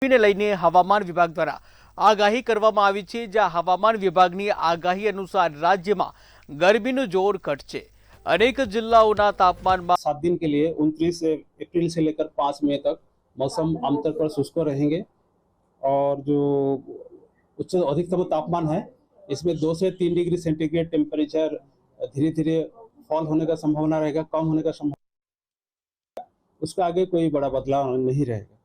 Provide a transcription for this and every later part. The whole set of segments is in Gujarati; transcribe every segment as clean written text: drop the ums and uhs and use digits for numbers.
ને લઈને હવામાન વિભાગ દ્વારા આગાહી કરવામાં આવી છે, જ્યાં હવામાન વિભાગની આગાહી અનુસાર રાજ્યમાં ગરમીનું જોર ઘટશે। अनेक जिल्लाओं तापमान में 7 दिन के लिए 29 अप्रैल से लेकर 5 मई तक मौसम आमतौर पर शुष्क रहेंगे और जो उच्च अधिकतम तापमान है इसमें 2 से 3 डिग्री सेंटीग्रेड टेम्परेचर धीरे धीरे फॉल होने का संभावना रहेगा, कम होने का संभावना, उसका आगे कोई बड़ा बदलाव नहीं रहेगा।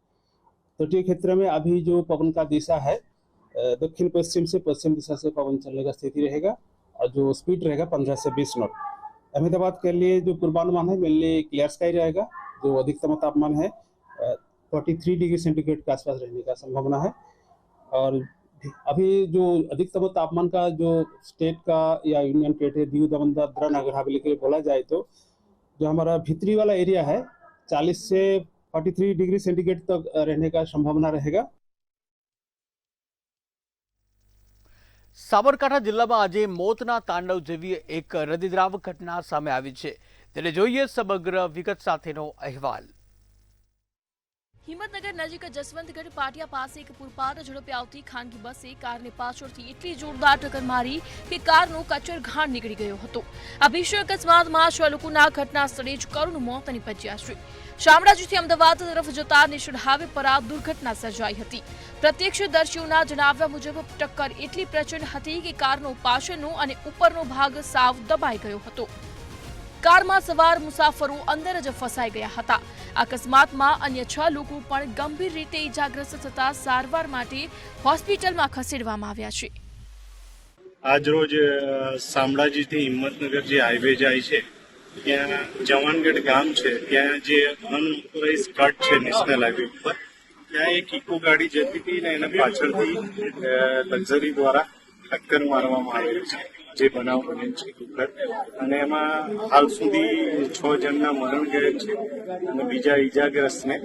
तटीय क्षेत्र में अभी जो पवन का दिशा है दक्षिण पश्चिम से पश्चिम दिशा से पवन चलने का स्थिति रहेगा और जो स्पीड रहेगा 15 से 20 नॉट। अहमदाबाद के लिए जो पूर्वानुमान है मेनली क्लियर स्काई रहेगा, जो अधिकतम तापमान है 43 डिग्री सेंटीग्रेड के आसपास रहने का संभावना है। और अभी जो अधिकतम तापमान का जो स्टेट का या यूनियन टेरिटरी दीव दमन दादरा नगर हवेली के लिए बोला जाए तो जो हमारा भीतरी वाला एरिया है 40 से 43 डिग्री सेंटीग्रेड तक रहने का संभावना रहेगा। साबरकांठा जिल्लाમાં આજે મોતના તાંડવ જેવી એક હૃદયદ્રાવક ઘટના સામે આવી છે, તેને જોઈએ સમગ્ર વિગત સાથેનો અહેવાલ। हिम्मतनगर नजीक जसवंतगढ़ पाटिया पास एक पूरपाट झड़पे आवती खानगी बसे कारने पाछळथी એટલી જોરદાર ટક્કર મારી કે કારનો કચરઘાણ નીકળી ગયો હતો। આ ભીષણ અકસ્માતમાં 6 લોકોના ઘટના સ્થળે જ કરુણ મોત નિપજ્યા છે। શામળાજીથી અમદાવાદ તરફ જતા નેશનલ હાઈવે પર આ દુર્ઘટના સર્જાઈ હતી। પ્રત્યક્ષદર્શીઓના જણાવ્યા મુજબ ટક્કર એટલી પ્રચંડ હતી કે કારનો પાછળનો અને ઉપરનો ભાગ સાવ દબાઈ ગયો હતો। કારમાં સવાર મુસાફરો અંદર જ ફસાઈ ગયા હતા। અકસ્માતમાં अन्य 6 લોકો પણ ગંભીર રીતે ઇજાગ્રસ્ત થતા સારવાર માટે હોસ્પિટલમાં ખસેડવામાં આવ્યા છે। આજ રોજ શામળાજીથી હિંમતનગર જે હાઈવે જાય છે ત્યાં જવાનગઢ ગામ છે, ત્યાં જે અનઓથોરાઇઝ કટ છે નેશનલ હાઈવે ઉપર, ત્યાં એક ઇકો ગાડી જતી હતી ને એને પાછળથી લક્ઝરી દ્વારા ટક્કર મારવામાં આવેલી છે। જે બનાવ બનેલ છે દુઃખદ, અને એમાં હાલ સુધી 6 જણના મરણ ગયેલ છે અને બીજા ઇજાગ્રસ્તને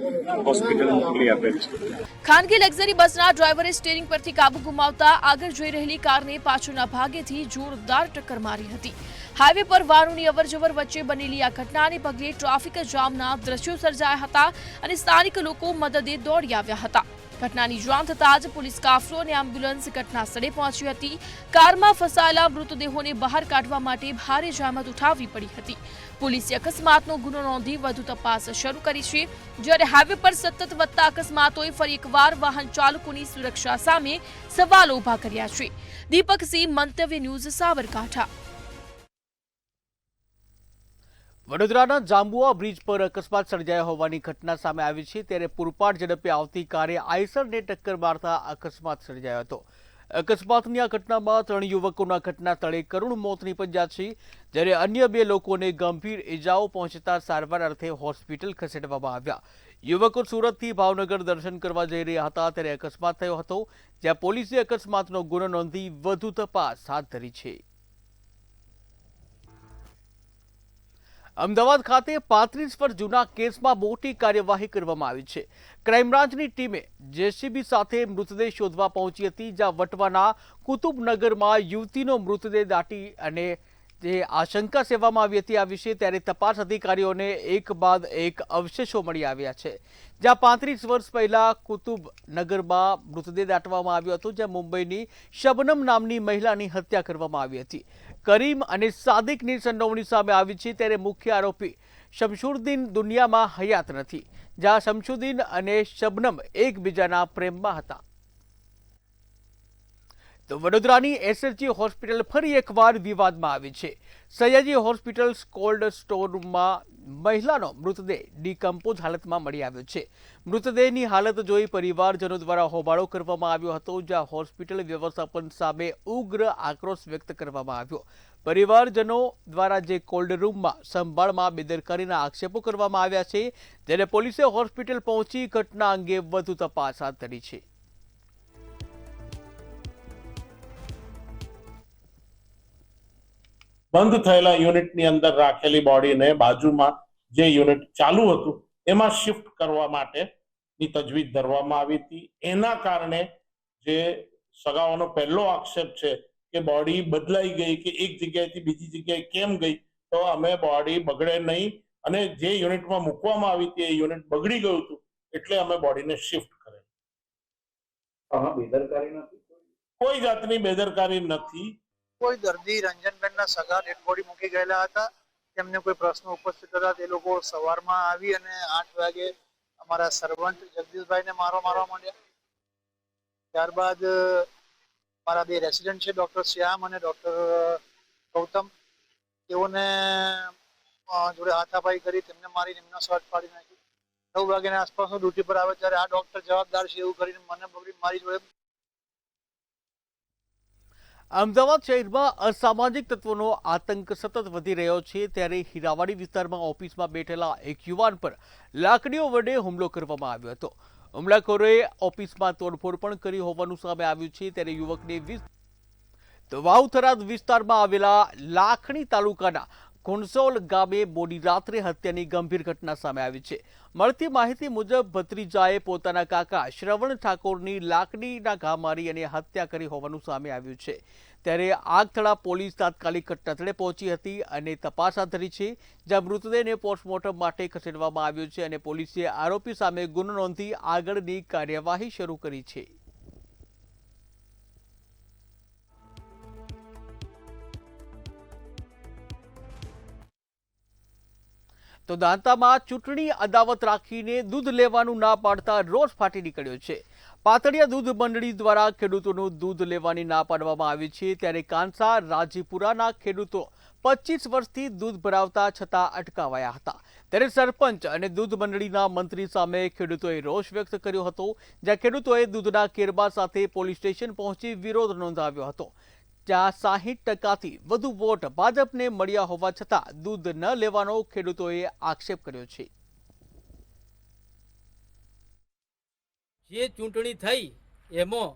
હોસ્પિટલ મોકલી આપેલ છે। ખાનગી લક્ઝરી બસના ડ્રાઈવરે સ્ટીયરિંગ પરથી કાબુ ગુમાવતા આગળ જઈ રહેલી કારને પાછળના ભાગેથી જોરદાર ટક્કર મારી હતી। હાઈવે પર વાહનોની અવરજવર વચ્ચે બનેલી આ ઘટનાને પગલે ટ્રાફિક જામના દ્રશ્યો સર્જાયા હતા અને સ્થાનિક લોકો મદદે દોડી આવ્યા હતા। ઘટનાની જાણ થતાં જ પોલીસ કાફલો અને એમ્બ્યુલન્સ ઘટના સ્થળે પહોંચી હતી। કારમાં ફસાયેલા મૃતદેહોને બહાર કાઢવા માટે ભારે જહેમત ઉઠાવવી પડી હતી। પોલીસે અકસ્માતનો ગુનો નોંધી વધુ તપાસ શરૂ કરી છે, જ્યારે હાઈવે પર સતત વધતા અકસ્માતોએ ફરી એકવાર વાહન ચાલકોની સુરક્ષા સામે સવાલો ઊભા કર્યા છે। દીપક સિંહ, મંતવ્ય ન્યૂઝ, સાબરકાંઠા। વડોદરાના જાંબુઆ બ્રિજ પર અકસ્માત સર્જાયા હોવાની ઘટના સામે આવી છે, ત્યારે પૂરપાટ ઝડપે આવતી કારે આઈસરને ટક્કર મારતા અકસ્માત સર્જાયો હતો। અકસ્માતની આ ઘટનામાં 3 યુવકોના ઘટના સ્થળે કરુણ મોત નિપજ્યા છે, જ્યારે અન્ય 2 લોકોને ગંભીર ઇજાઓ પહોંચતા સારવાર અર્થે હોસ્પિટલ ખસેડવામાં આવ્યા। યુવકો સુરતથી ભાવનગર દર્શન કરવા જઈ રહ્યા હતા ત્યારે અકસ્માત થયો હતો, જ્યાં પોલીસે અકસ્માતનો ગુનો નોંધી વધુ તપાસ હાથ ધરી છે। અમદાવાદ ખાતે 35 વર્ષ જૂના કેસમાં મોટી કાર્યવાહી કરવામાં આવી છે। ક્રાઇમ બ્રાન્ચની ટીમે જેસીબી સાથે મૃતદેહ શોધવા પહોંચી હતી, જ્યાં વટવાના કુતુબનગરમાં યુવતીનો મૃતદેહ દાટી અને જે આશંકા સેવવામાં આવી હતી આ વિશે ત્યારે તપાસ અધિકારીઓને એક બાદ એક અવશેષો મળી આવ્યા છે, જ્યાં 35 વર્ષ પહેલા કુતુબનગરમાં મૃતદેહ દાટવામાં આવ્યો હતો, જ્યાં મુંબઈની શબનમ નામની મહિલાની હત્યા કરવામાં આવી હતી। કરીમ અને સાદિકની સંડોવણી સામે આવી છે, ત્યારે મુખ્ય આરોપી શમશુદ્દીન દુનિયામાં હયાત નથી, જ્યાં શમશુદ્દીન અને શબનમ એકબીજાના પ્રેમમાં હતા। તો વડોદરાની એસએસજી હોસ્પિટલ ફરી એકવાર વિવાદમાં આવી છે। સયાજી હોસ્પિટલ કોલ્ડ સ્ટોરમાં મહિલાનો મૃતદેહ ડિકમ્પોઝ હાલતમાં મળી આવ્યો છે। મૃતદેહની હાલત જોઈ પરિવારજનો દ્વારા હોબાળો કરવામાં આવ્યો હતો, જ્યાં હોસ્પિટલ વ્યવસ્થાપન સામે ઉગ્ર આક્રોશ વ્યક્ત કરવામાં આવ્યો। પરિવારજનો દ્વારા જે કોલ્ડ રૂમમાં સંભાળમાં બેદરકારીના આક્ષેપો કરવામાં આવ્યા છે, ત્યારે પોલીસે હોસ્પિટલ પહોંચી ઘટના અંગે વધુ તપાસ હાથ ધરી છે। બંધ થયેલા યુનિટની અંદર રાખેલી બોડીને બાજુમાં જે યુનિટ ચાલુ હતું એમાં શિફ્ટ કરવા માટેની તજવીજ ધરવામાં આવી હતી। એના કારણે જે સગાઓનો પહેલો આક્ષેપ છે કે બોડી બદલાઈ ગઈ કે એક જગ્યાએથી બીજી જગ્યાએ કેમ ગઈ, તો અમે બોડી બગડે નહીં અને જે યુનિટમાં મૂકવામાં આવી હતી એ યુનિટ બગડી ગયું હતું એટલે અમે બોડીને શિફ્ટ કરેલ। બેદરકારી નથી, કોઈ જાતની બેદરકારી નથી. કોઈ દર્દી રંજનબેનના સગા ડેડ બોડી મૂકી ગયેલા હતા. તેમને કોઈ પ્રશ્ન ઉપસ્થિત હતા. તે લોકો સવારમાં આવી અને 8 વાગે અમારા સર્વન્ટ જગદીશભાઈને મારવા માંડ્યા. ત્યારબાદ મારા બે રેસિડન્ટ છે, ડોક્ટર શ્યામ અને ડોક્ટર ગૌતમ, તેઓને જોડે હાથાપાઈ કરી તેમને મારી નિમ્ન શર્ટ પાડી નાખી. 9 વાગ્યાના આસપાસ હું ડ્યુટી પર આવે ત્યારે આ ડોક્ટર જવાબદાર છે એવું કરીને મને બગડી મારી જોડે. અમદાવાદ શહેરમાં અસામાજિક તત્વોનો આતંક સતત વધી રહ્યો છે, ત્યારે હીરાવાડી વિસ્તારમાં ઓફિસમાં બેઠેલા એક યુવાન પર લાકડીઓ વડે હુમલો કરવામાં આવ્યો હતો. હુમલાખોરોએ ઓફિસમાં તોડફોડ પણ કરી હોવાનું સામે આવ્યું છે. ત્યારે યુવકને તો વાવ-થરાદ વિસ્તારમાં આવેલા લાખણી તાલુકાના ઘોણસોલ ગામે મોડી રાત્રે હત્યાની ગંભીર ઘટના સામે આવી છે. મળતી માહિતી મુજબ ભત્રીજાએ પોતાના કાકા શ્રવણ ઠાકોરની લાકડીના ઘા મારી અને હત્યા કરી હોવાનું સામે આવ્યું છે. ત્યારે આગથળા પોલીસ તાત્કાલિક ઘટનાસ્થળે પહોંચી હતી અને તપાસ હાથ ધરી છે, જ્યાં મૃતદેહને પોસ્ટમોર્ટમ માટે ખસેડવામાં આવ્યો છે અને પોલીસે આરોપી સામે ગુનો નોંધી આગળની કાર્યવાહી શરૂ કરી છે. તો દાંતામાં ચૂંટણી અદાવત રાખીને દૂધ લેવાનું ના પાડતા રોષ ફાટી નીકળ્યો છે. પાતળિયા દૂધ મંડળી દ્વારા ખેડૂતોનું દૂધ લેવાની ના પાડવામાં આવી છે. ત્યારે કાંસા રાજીપુરાના ખેડૂતો 25 વર્ષથી દૂધ ભરાવતા છતાં અટકાવાયા હતા. ત્યારે સરપંચ અને દૂધ મંડળીના મંત્રી સામે ખેડૂતોએ રોષ વ્યક્ત કર્યો હતો, જ્યાં ખેડૂતોએ દૂધના કેરબા સાથે પોલીસ સ્ટેશન પહોંચી વિરોધ નોંધાવ્યો હતો. જ્યાં 60%થી વધુ વોટ ભાજપને મળ્યા હોવા છતાં દૂધ ન લેવાનો ખેડૂતોએ આક્ષેપ કર્યો છે. જે ચૂંટણી થઈ એમાં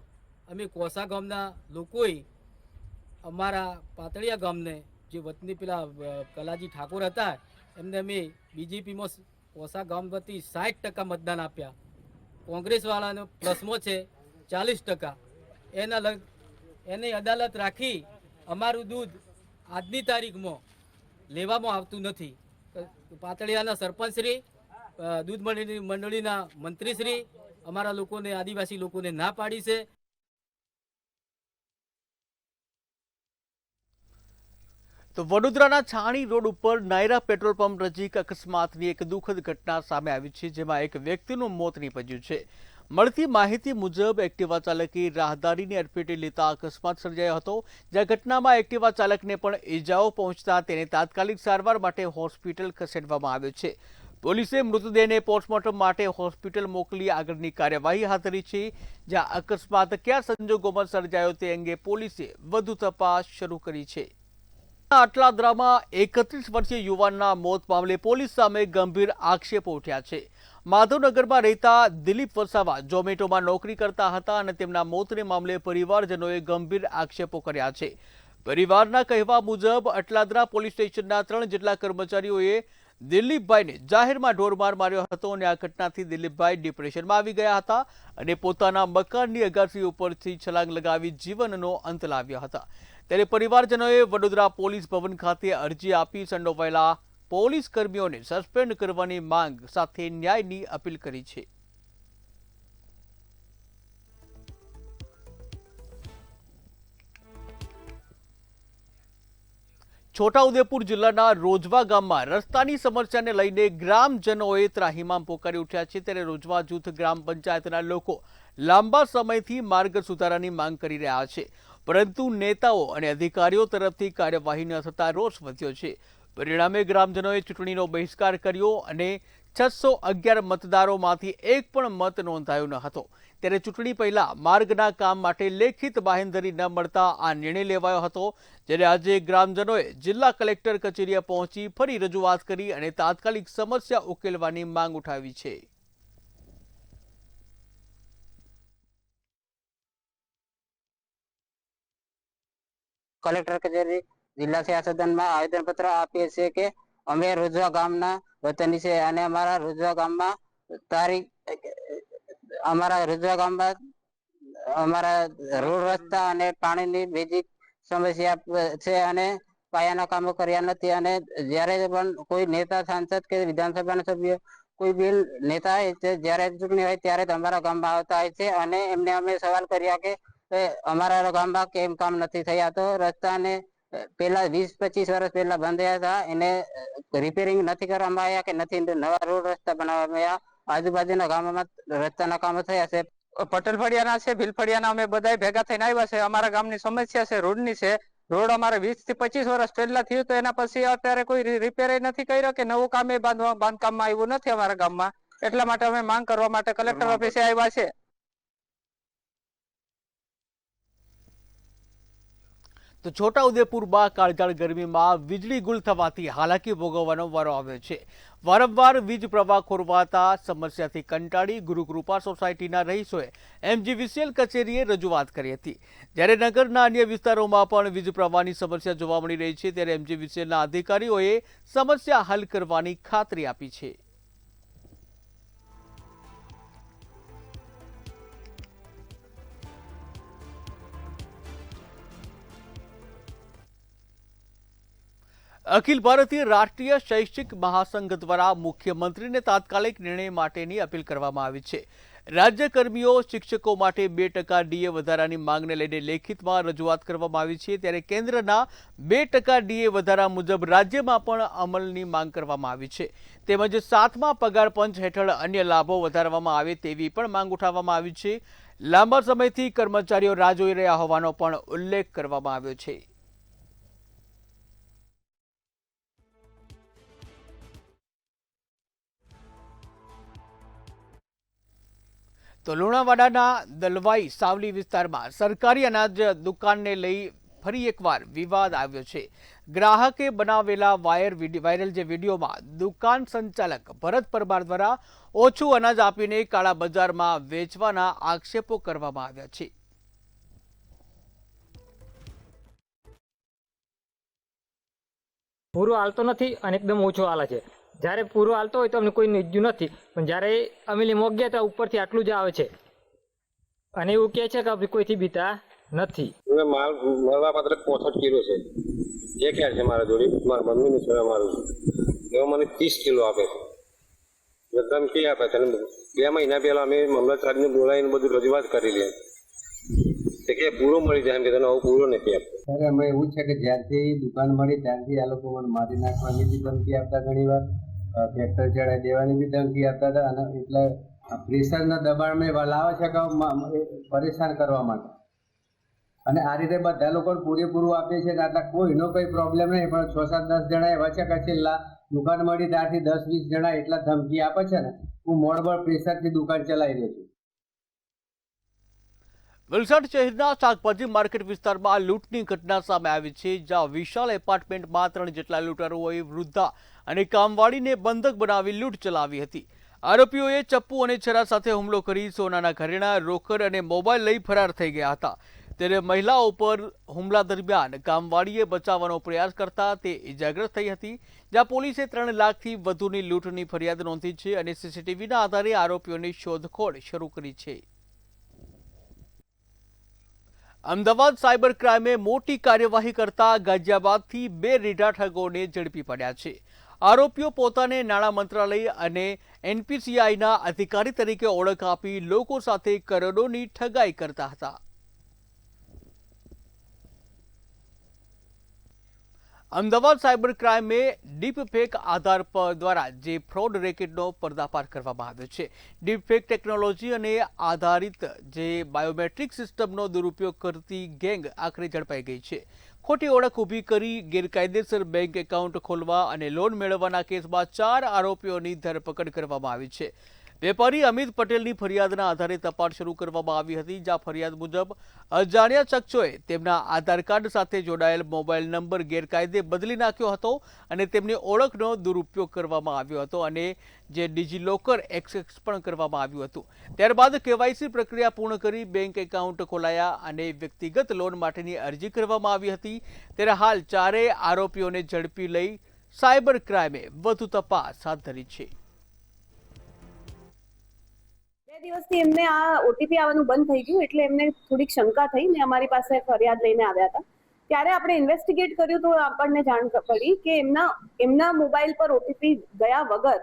અમે કોસા ગામના લોકોએ અમારા પાતળિયા ગામને જે વતની પેલા કલાજી ઠાકોર હતા એમને અમે બીજેપીમાં કોસા ગામ વતી 60% મતદાન આપ્યા. કોંગ્રેસવાળાનો પ્લસમાં છે 40%. એને અદાલત રાખી અમારું દૂધ આજની તારીખમાં લેવામાં આવતું નથી. પાતળિયાના સરપંચશ્રી, દૂધ મંડળીના મંત્રીશ્રી અમારા લોકોને, આદિવાસી લોકોને ના પાડી છે. તો વડોદરાના છાણી રોડ ઉપર નાયરા પેટ્રોલ પંપ નજીક અકસ્માતની એક દુઃખદ ઘટના સામે આવી છે, જેમાં એક વ્યક્તિનું મોત નીપજ્યું છે. મળતી માહિતી મુજબ એક્ટિવા ચાલકે રાહદારીને અડફેટે લેતા અકસ્માત સર્જાયો હતો, જ્યાં ઘટનામાં એક્ટિવા ચાલકને પણ ઈજાઓ પહોંચતા તેને તાત્કાલિક સારવાર માટે હોસ્પિટલ ખસેડવામાં આવ્યો છે. પોલીસે મૃતદેહને પોસ્ટમોર્ટમ માટે હોસ્પિટલ મોકલી આગળની કાર્યવાહી હાથ ધરી છે. જ્યાં અકસ્માત કયા સંજોગોમાં સર્જાયો તે અંગે પોલીસે વધુ તપાસ શરૂ કરી છે. અટલાદરામાં 31 વર્ષીય યુવાનના મોત મામલે પોલીસ સામે ગંભીર આક્ષેપો ઉઠ્યા છે. માધવનગરમાં રહેતા દિલીપ વસાવા ઝોમેટોમાં નોકરી કરતા હતા અને તેમના મોતને મામલે પરિવારજનોએ ગંભીર આક્ષેપો કર્યા છે. પરિવારના કહેવા મુજબ અટલાદરા પોલીસ સ્ટેશનના 3 જેટલા કર્મચારીઓએ દિલીપભાઈને જાહેરમાં ઢોરમાર માર્યો હતો અને આ ઘટનાથી દિલીપભાઈ ડિપ્રેશનમાં આવી ગયા હતા અને પોતાના મકાનની અગાસી ઉપરથી છલાંગ લગાવી જીવનનો અંત લાવ્યા હતા. ત્યારે પરિવારજનોએ વડોદરા પોલીસ ભવન ખાતે અરજી આપી સંડોવાયેલા પોલીસ કર્મીઓને સસ્પેન્ડ કરવાની માંગ સાથે ન્યાયની અપીલ કરી છે. છોટાઉદેપુર જિલ્લાના રોજવા ગામમાં રસ્તાની સમસ્યાને લઈને ગ્રામજનોએ ત્રાહિમામ પોકારી ઉઠ્યા છે. ત્યારે રોજવા જૂથ ગ્રામ પંચાયતના લોકો લાંબા સમયથી માર્ગ સુધારાની માંગ કરી રહ્યા છે, પરંતુ નેતાઓ અને અધિકારીઓ તરફથી કાર્યવાહી ન થતા રોષ વધ્યો છે. પરિણામે ગ્રામજનોએ ચૂંટણીનો બહિષ્કાર કર્યો અને 611 મતદારોમાંથી એક પણ મત નોંધાયો ન હતો. ત્યારે ચૂંટણી પહેલા માર્ગના કામ માટે લેખિત બાહેંધરી ન મળતા આ નિર્ણય લેવાયો હતો. જ્યારે આજે ગ્રામજનોએ જિલ્લા કલેક્ટર કચેરીએ પહોંચી ફરી રજૂઆત કરી અને તાત્કાલિક સમસ્યા ઉકેલવાની માંગ ઉઠાવી છે. કલેક્ટર કચેરી જિલ્લા શાસનમાં આવેદનપત્ર આપીએ છીએ કે અમે રોજવા ગામના વતની છે અને અમારા રોજવા ગામમાં રોડ રસ્તા અને પાણીની બેઝિક સમસ્યા છે અને પાયાના કામો કર્યા નથી. અને જ્યારે પણ કોઈ નેતા, સાંસદ કે વિધાનસભાના સભ્ય કોઈ બિલ નેતા હોય છે, જ્યારે ચૂંટણી હોય ત્યારે જ અમારા ગામમાં આવતા હોય છે અને એમને અમે સવાલ કર્યા કે અમારા ગામમાં કેમ કામ નથી થયા, તો રસ્તાને પેલા 20-25 વર્ષ પહેલા બંધ હતા, એને રિપેરિંગ નથી કરવામાં આવ્યા કે નથી નવા રોડ રસ્તા બનાવવામાં આવ્યા. આજુબાજુના ગામોમાં રસ્તાના કામો થયા છે. પટેલ ફળિયાના છે, ભીલ ફળિયાના અમે બધા ભેગા થઈને આવ્યા છે. અમારા ગામની સમસ્યા છે રોડની છે. રોડ અમારે 20-25 વર્ષ પહેલા થયું તો એના પછી અત્યારે કોઈ રિપેર નથી કર્યો કે નવું કામ બાંધકામમાં આવ્યું નથી અમારા ગામમાં. એટલા માટે અમે માંગ કરવા માટે કલેક્ટર ઓફિસે આવ્યા છે. તો છોટાઉદેપુરમાં કાળઝાળ ગરમીમાં વીજળી ગુલ થવાથી હાલાકી ભોગવવાનો વારો આવ્યો છે. વારંવાર વીજ પ્રવાહ ખોરવાતા સમસ્યાથી કંટાળી ગુરુકૃપા સોસાયટીના રહીશોએ MGVCL કચેરીએ રજૂઆત કરી હતી. જ્યારે નગરના અન્ય વિસ્તારોમાં પણ વીજ પ્રવાહની સમસ્યા જોવા મળી રહી છે, ત્યારે MGVCLના અધિકારીઓએ સમસ્યા હલ કરવાની ખાતરી આપી છે. અખિલ ભારતીય રાષ્ટ્રીય શૈક્ષિક મહાસંઘ દ્વારા મુખ્યમંત્રીને તાત્કાલિક નિર્ણય માટેની અપીલ કરવામાં આવી છે. રાજ્યકર્મીઓ શિક્ષકો માટે 2% DA વધારાની માંગને લઈને લેખિતમાં રજૂઆત કરવામાં આવી છે. ત્યારે કેન્દ્રના 2% DA વધારા મુજબ રાજ્યમાં પણ અમલની માંગ કરવામાં આવી છે. તેમજ 7મા પગાર પંચ હેઠળ અન્ય લાભો વધારવામાં આવે તેવી પણ માંગ ઉઠાવવામાં આવી છે. લાંબા સમયથી કર્મચારીઓ રાહ જોઈ રહ્યા હોવાનો પણ ઉલ્લેખ કરવામાં આવ્યો છે. તો લુણાવાડાના દલવાઈ સાવલી વિસ્તારમાં સરકારી અનાજ દુકાનને લઈ ફરી એકવાર વિવાદ આવ્યો છે. ગ્રાહકે બનાવેલા વાયરલ જે વિડીયોમાં દુકાન સંચાલક ભરત પરમાર દ્વારા ઓછું અનાજ આપીને કાળા બજારમાં વેચવાના આક્ષેપો કરવામાં આવ્યા છે. પૂરો હાલતો નથી અને એકદમ ઓછો હાલે છે. જ્યારે પૂરો હાલતો હોય તો અમને કોઈ નીચું નથી, પણ જ્યારે અમે લીમોક ગયા તો ઉપરથી આટલું જ આવે છે અને એવું કહે છે કે કોઈથી બીતા નથી. માલ મળવા પાત્ર 65 કિલો છે. જે ક્યાં છે મારા જોડે, મારા મમ્મીનું છે અમારું, એવો મને 30 કિલો આપે છે. એકદમ કે આપે છે. 2 મહિના પહેલા અમે મામલતદારને બોલાવીને બધું રજૂઆત કરી લે કે પૂરો મળી જાય, એમ કે તને હવે પૂરો નથી આપતો. ત્યારે અમે એવું છે કે જ્યારથી દુકાન મળી ત્યારથી આ લોકો મને મારી નાખવાની બી ધમકી આપતા, ઘણી વાર ટ્રેક્ટર ચડાવી દેવાની બી ધમકી આપતા હતા. અને એટલે પ્રેશરના દબાણમાં લાવે છે કે પરેશાન કરવા માટે. અને આ રીતે બધા લોકો પૂરેપૂરું આપે છે કે આટલા કોઈનો કોઈ પ્રોબ્લેમ નહીં, પણ 6-7-10 જણા એવા છે કે છેલ્લા દુકાન મળી ત્યારથી 10-20 જણા એટલા ધમકી આપે છે ને, હું મોડબળ પ્રેશરથી દુકાન ચલાવી રહ્યો છું. વલસાડ શહેરના શાકભાજી માર્કેટ વિસ્તારમાં લૂંટની ઘટના સામે આવી છે, જ્યાં વિશાળ એપાર્ટમેન્ટમાં 3 જેટલા લૂંટારુઓએ વૃદ્ધા અને કામવાળીને બંધક બનાવી લૂંટ ચલાવી હતી. આરોપીઓએ ચપ્પુ અને છરા સાથે હુમલો કરી સોનાના ઘરેણાં, રોકડ અને મોબાઈલ લઈ ફરાર થઈ ગયા હતા. ત્યારે મહિલાઓ પર હુમલા દરમિયાન કામવાળીએ બચાવવાનો પ્રયાસ કરતા તે ઇજાગ્રસ્ત થઈ હતી. જ્યાં પોલીસે 3 લાખથી વધુની લૂંટની ફરિયાદ નોંધી છે અને CCTVના આધારે આરોપીઓની શોધખોળ શરૂ કરી છે. અમદાવાદ સાયબર ક્રાઇમે મોટી કાર્યવાહી કરતા ગાઝિયાબાદથી 2 રીઢા ઠગોને ઝડપી પડ્યા છે. આરોપીઓ પોતાને નાણાં મંત્રાલય અને NPCIના અધિકારી તરીકે ઓળખ આપી લોકો સાથે કરોડોની ઠગાઈ કરતા હતા. અમદાવાદ સાયબર ક્રાઇમે ડીપફેક આધાર પર દ્વારા જે ફ્રોડ રેકેટનો પર્દાફાશ કરવામાં આવ્યો છે. ડીપફેક ટેકનોલોજી અને આધારિત જે બાયોમેટ્રિક સિસ્ટમનો દુરુપયોગ કરતી ગેંગ આખરે ઝડપાઈ ગઈ છે. ખોટી ઓળખ ઊભી કરી ગેરકાયદેસર બેંક એકાઉન્ટ ખોલવા અને લોન મેળવવાના કેસમાં 4 આરોપીઓની ધરપકડ કરવામાં આવી છે. વેપારી અમિત પટેલની ફરિયાદના આધારે તપાસ શરૂ કરવામાં આવી હતી, જ્યાં ફરિયાદ મુજબ અજાણ્યા શખ્સોએ તેમના આધાર કાર્ડ સાથે જોડાયેલ મોબાઈલ નંબર ગેરકાયદે બદલી નાખ્યો હતો અને તેમની ઓળખનો દુરુપયોગ કરવામાં આવ્યો હતો અને જે ડિજીલોકર એક્સેસ પણ કરવામાં આવ્યું હતું. ત્યારબાદ KYC પ્રક્રિયા પૂર્ણ કરી બેંક એકાઉન્ટ ખોલાયા અને વ્યક્તિગત લોન માટેની અરજી કરવામાં આવી હતી. ત્યારે હાલ 4 આરોપીઓને ઝડપી લઈ સાયબર ક્રાઇમે વધુ તપાસ હાથ ધરી છે. દિવસથી એમને આ OTP આવવાનું બંધ થઈ ગયું એટલે એમને થોડીક શંકા થઈ ને અમારી પાસે ફરિયાદ લઈને આવ્યા હતા. ત્યારે આપણે ઇન્વેસ્ટિગેટ કર્યું તો આપણને જાણ પડી કે એમના મોબાઈલ પર OTP ગયા વગર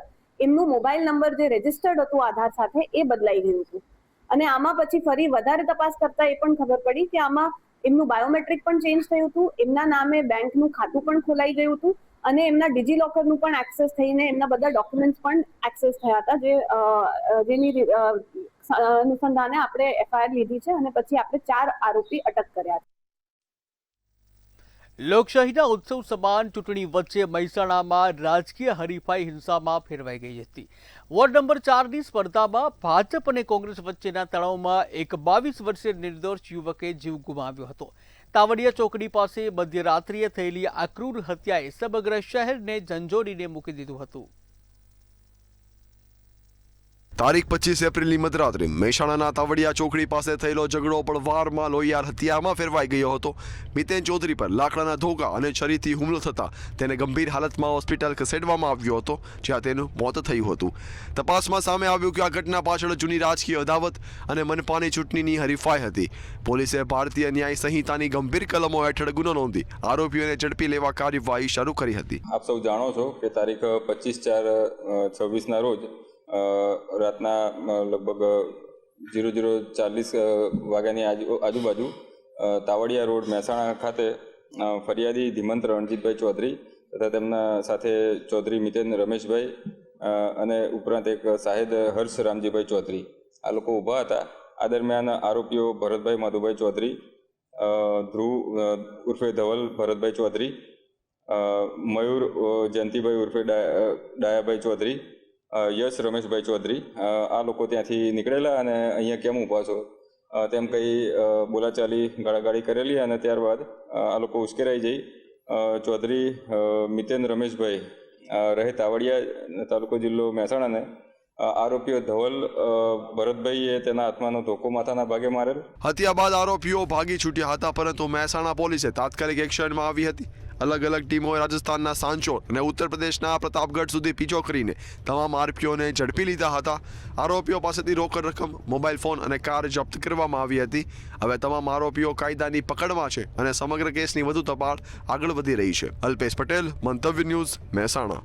એમનું મોબાઈલ નંબર જે રજિસ્ટર્ડ હતું આધાર સાથે એ બદલાઈ ગયું હતું. અને આમાં પછી ફરી વધારે તપાસ કરતા એ પણ ખબર પડી કે આમાં એમનું બાયોમેટ્રિક પણ ચેન્જ થયું હતું, એમના નામે બેંકનું ખાતું પણ ખોલાઈ ગયું હતું અને એમના ડિજીલોકરનું પણ એક્સેસ થઈને એમના બધા ડોક્યુમેન્ટ્સ પણ એક્સેસ થયા હતા, જેની અનુસંધાને આપણે એફઆઈઆર લીધી છે અને પછી આપણે 4 આરોપી અટક કર્યા છે. લોકશાહીના ઉત્સવ સમાન ચૂંટણી વચ્ચે મહેસાણામાં રાજકીય હરીફાઈ હિંસામાં ફેરવાઈ ગઈ હતી. વોર્ડ નંબર 4ની સ્પર્ધામાં ભાજપ અને કોંગ્રેસ વચ્ચેના તણાવમાં એક 22 વર્ષીય નિર્દોષ યુવકે જીવ ગુમાવ્યો હતો. તાવડિયા ચોકડી પાસે મધ્યરાત્રિએ થયેલી આ ક્રૂર હત્યાએ સમગ્ર શહેરને ઝંઝોરીને મૂકી દીધું હતું. તારીખ 25 એપ્રિલની મધરાત્રે મહેસાણાના તાવડિયા ચોકડી પાસે થયેલો ઝઘડો પણ વારમાં લોહિયાર હત્યામાં ફેરવાઈ ગયો હતો. મિતેન ચૌધરી પર લાકડાના ધોકા અને છરીથી હુમલો થતા તેને ગંભીર હાલતમાં હોસ્પિટલ ખસેડવામાં આવ્યો હતો, જ્યાં તેનું મોત થયું હતું. તપાસમાં સામે આવ્યું કે આ ઘટના પાછળ જૂની રાજકીય અદાવત અને મનપાની ચૂંટણીની હરીફાઈ હતી. પોલીસે ભારતીય ન્યાય સંહિતાની ગંભીર કલમો હેઠળ ગુનો નોંધી આરોપીઓને ઝડપી લેવા કાર્યવાહી શરૂ કરી હતી. આપ સૌ જાણો છો કે તારીખ 25/4/26ના રોજ રાતના લગભગ 00:40 વાગ્યાની આજુબાજુ તાવડિયા રોડ મહેસાણા ખાતે ફરિયાદી ધીમંત રણજીતભાઈ ચૌધરી તથા તેમના સાથે ચૌધરી મિતેન રમેશભાઈ અને ઉપરાંત એક સાહેદ હર્ષ રામજીભાઈ ચૌધરી આ લોકો ઊભા હતા. આ દરમિયાન આરોપીઓ ભરતભાઈ માધુભાઈ ચૌધરી, ધ્રુવ ઉર્ફે ધવલ ભરતભાઈ ચૌધરી, મયુર જયંતિભાઈ ઉર્ફે ડાયાભાઈ ચૌધરી, યશ રમેશભાઈ ચૌધરી આ લોકો ત્યાંથી નીકળેલા અને અહીંયા કેમ ઊભા છો તેમ કહી બોલાચાલી ગાળાગાળી કરેલી અને ત્યારબાદ આ લોકો ઉશ્કેરાઈ જઈ ચૌધરી મિતેન રમેશભાઈ રહે તાવડિયા તાલુકો જિલ્લો મહેસાણાને આરોપીઓ ધવલ ભરતભાઈએ તેના હાથમાંનો ધોકો માથાના ભાગે મારેલ. હત્યા બાદ આરોપીઓ ભાગી છૂટ્યા હતા, પરંતુ મહેસાણા પોલીસે તાત્કાલિક એક્શનમાં આવી હતી. અલગ અલગ ટીમોએ રાજસ્થાનના સાંચોર અને ઉત્તર પ્રદેશના પ્રતાપગઢ સુધી પીછો કરીને તમામ આરોપીઓને ઝડપી લીધા હતા. આરોપીઓ પાસેથી રોકડ રકમ, મોબાઈલ ફોન અને કાર જપ્ત કરવામાં આવી હતી. હવે તમામ આરોપીઓ કાયદાની પકડમાં છે અને સમગ્ર કેસની વધુ તપાસ આગળ વધી રહી છે. અલ્પેશ પટેલ, મંતવ્ય ન્યૂઝ, મહેસાણા.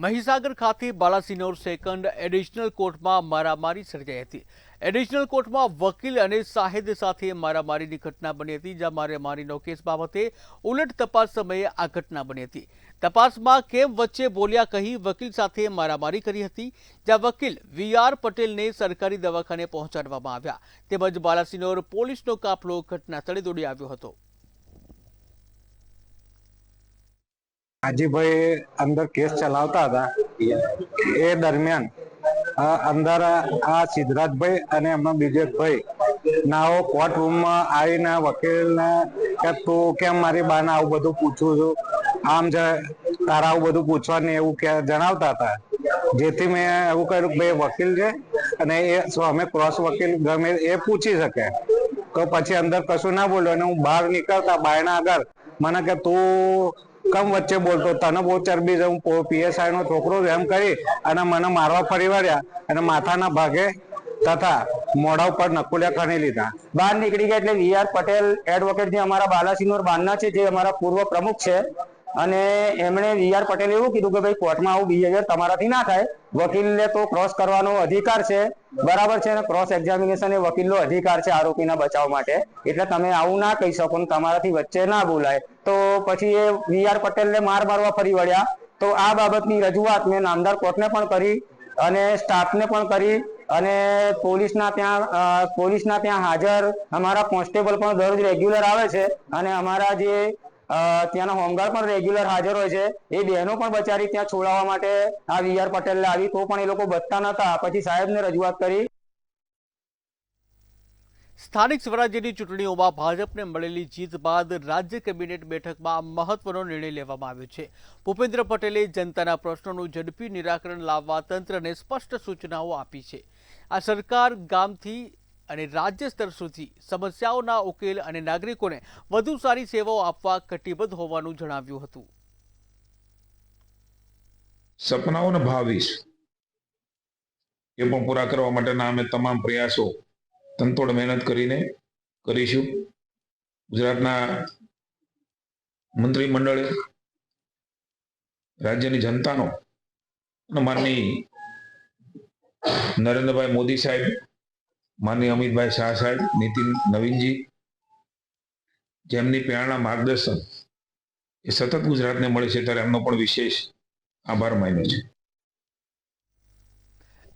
મહીસાગર ખાતે બાલાસિનોર સેકન્ડ એડિશનલ કોર્ટમાં મારામારી સર્જાઈ હતી. એડિશનલ કોર્ટમાં વકીલ અને સાહેદ સાથે મારામારીની ઘટના બની હતી, જ્યાં મારામારીનો કેસ બાબતે ઉલટ તપાસ સમયે આ ઘટના બની હતી. તપાસમાં કેમ વચ્ચે બોલ્યા કહી વકીલ સાથે મારામારી કરી હતી, જ્યાં વકીલ VR પટેલને સરકારી દવાખાને પહોંચાડવામાં આવ્યા, તેમજ બાલાસિનોર પોલીસનો કાફલો ઘટના સ્થળે દોડી આવ્યો હતો. હાજીભાઈ અંદર કેસ ચલાવતા હતા એ દરમિયાન અંદર આ સિદ્ધરાજભાઈ અને એમનો બીજો એક ભાઈ નાઓ કોર્ટ રૂમમાં આવીને વકીલને કે તું કેમ મારી બાને આવું બધું પૂછું છું, આમ છે તારા આવું બધું પૂછવાનું એવું કે જણાવતા હતા. જેથી મેં એવું કહ્યું કે ભાઈ વકીલ છે અને એ અમે ક્રોસ વકીલ ગમે એ પૂછી શકે. તો પછી અંદર કશું ના બોલ્યો અને હું બહાર નીકળતા બાયના આગળ મને કે તું કમ વચ્ચે બોલતો, તને બહુ ચરબી છે, હું PSI નો છોકરો એમ કરી અને મને મારવા ફરી વળ્યા અને માથાના ભાગે તથા મોઢા ઉપર નકુલિયા ખણી લીધા. બહાર નીકળી ગયા એટલે VR પટેલ એડવોકેટ જે અમારા બાલાસિનોર બારના છે, જે અમારા પૂર્વ પ્રમુખ છે, અને એમણે VR પટેલે એવું કીધું કે ભાઈ કોર્ટમાં આવું બિહેવિયર તમારાથી ના થાય, વકીલને તો ક્રોસ કરવાનો અધિકાર છે, બરાબર છે, અને ક્રોસ એક્ઝામિનેશન એ વકીલનો અધિકાર છે આરોપીના બચાવ માટે, એટલે તમે આવું ના કહી શકો ને તમારાથી વચ્ચે ના બોલાય. તો પછી એ VR પટેલને મારવા ફરી વળ્યા. તો આ બાબતની રજૂઆત મેં નામદાર કોર્ટને પણ કરી અને સ્ટાફને પણ કરી અને પોલીસના ત્યાં હાજર અમારા કોન્સ્ટેબલ પણ દરરોજ રેગ્યુલર આવે છે અને અમારા જે ત્યાંના હોમગાર્ડ પણ રેગ્યુલર હાજર હોય છે. એ બહેનો પણ બચારી ત્યાં છોડાવવા માટે આ VR પટેલને આવી, તો પણ એ લોકો બચતા નતા. પછી સાહેબને રજૂઆત કરી. સ્થાનિક સ્વરાજ્યની ચૂંટણીઓમાં ભાજપને મળેલી જીત બાદ રાજ્ય કેબિનેટ બેઠકમાં મહત્વનો નિર્ણય લેવામાં આવ્યો છે. ભૂપેન્દ્ર પટેલે જનતાના પ્રશ્નોનું ઝડપી નિરાકરણ લાવવા તંત્રને સ્પષ્ટ સૂચનાઓ આપી છે. આ સરકાર ગામથી અને રાજ્ય સ્તર સુધી સમસ્યાઓના ઉકેલ અને નાગરિકોને વધુ સારી સેવાઓ આપવા કટિબદ્ધ હોવાનું જણાવ્યું હતું. સપનાઓને ભાવીશ એ પણ પૂરા કરવા માટેના અમે તમામ પ્રયાસો તનતોડ મહેનત કરીને કરીશું. ગુજરાતના મંત્રીમંડળે રાજ્યની જનતાનો અને માનની નરેન્દ્રભાઈ મોદી સાહેબ, માનની અમિતભાઈ શાહ સાહેબ, નીતિન નવીનજી, જેમની પ્રેરણા માર્ગદર્શન એ સતત ગુજરાતને મળે છે, ત્યારે એમનો પણ વિશેષ આભાર માન્યો છે.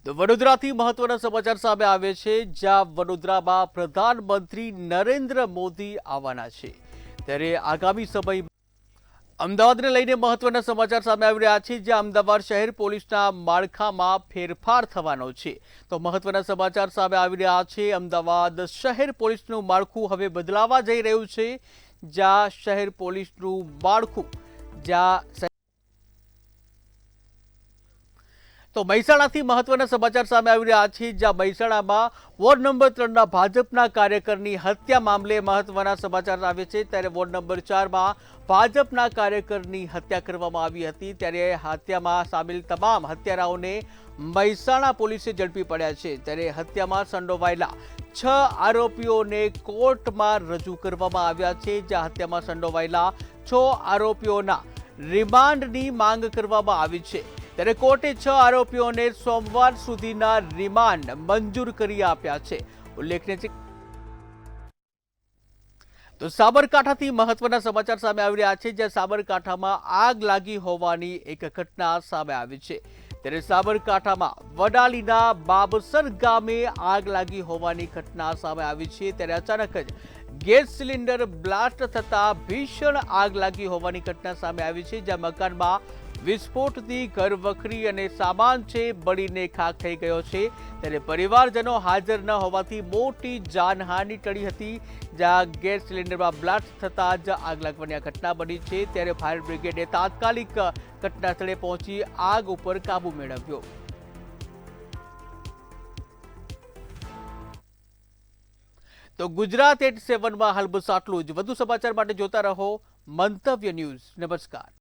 તો વડોદરાથી મહત્વના સમાચાર સામે આવે છે, જ્યાં વડોદરામાં પ્રધાનમંત્રી નરેન્દ્ર મોદી આવવાના છે, ત્યારે આગામી સમય અમદાવાદને લઈને મહત્વના સમાચાર સામે આવી રહ્યા છે, જ્યાં અમદાવાદ શહેર પોલીસના માળખામાં ફેરફાર થવાનો છે. તો મહત્વના સમાચાર સામે આવી રહ્યા છે, અમદાવાદ શહેર પોલીસનું માળખું હવે બદલાવા જઈ રહ્યું છે, જ્યાં શહેર પોલીસનું માળખું તો મહેસાણાથી મહત્વના સમાચાર સામે આવી રહ્યા છે, જ્યાં મહેસાણામાં વોર્ડ નંબર 3ના ભાજપના કાર્યકરની હત્યા મામલે મહત્વના સમાચાર આવે છે, ત્યારે વોર્ડ નંબર 4માં ભાજપના કાર્યકરની હત્યા કરવામાં આવી હતી, ત્યારે હત્યામાં સામેલ તમામ હત્યારાઓને મહેસાણા પોલીસે ઝડપી પડ્યા છે, ત્યારે હત્યામાં સંડોવાયેલા 6 આરોપીઓને કોર્ટમાં રજૂ કરવામાં આવ્યા છે, જ્યાં હત્યામાં સંડોવાયેલા 6 આરોપીઓના રિમાન્ડની માંગ કરવામાં આવી છે, ત્યારે કોર્ટે 6 આરોપીઓને સોમવાર સુધીના રિમાન્ડ મંજૂર કરી આપ્યા છે. ઉલ્લેખનીય છે તો સાબરકાંઠાથી મહત્વના સમાચાર સામે આવી રહ્યા છે, જ્યાં સાબરકાંઠામાં આગ લાગી હોવાની એક ઘટના સામે આવી છે, ત્યારે સાબરકાંઠામાં વડાલીના બાબસર ગામે આગ લાગી હોવાની ઘટના સામે આવી છે, ત્યારે અચાનક જ ગેસ સિલિન્ડર બ્લાસ્ટ થતા ભીષણ આગ લાગી હોવાની ઘટના સામે આવી છે, જ્યાં મકાનમાં વિસ્ફોટથી ઘર વખરી અને સામાન છે બળીને ખાખ થઈ ગયો છે, ત્યારે પરિવારજનો હાજર ન હોવાથી મોટી જાનહાનિ ટળી હતી, જ્યાં ગેસ સિલિન્ડરમાં બ્લાસ્ટ થતા જ આગ લાગવાની આ ઘટના બની છે, ત્યારે ફાયર બ્રિગેડે તાત્કાલિક ઘટના સ્થળે પહોંચી આગ ઉપર કાબુ મેળવ્યો. તો ગુજરાત 87માં હાલ બસ આટલું જ. વધુ સમાચાર માટે જોતા રહો મંતવ્ય ન્યૂઝ. નમસ્કાર.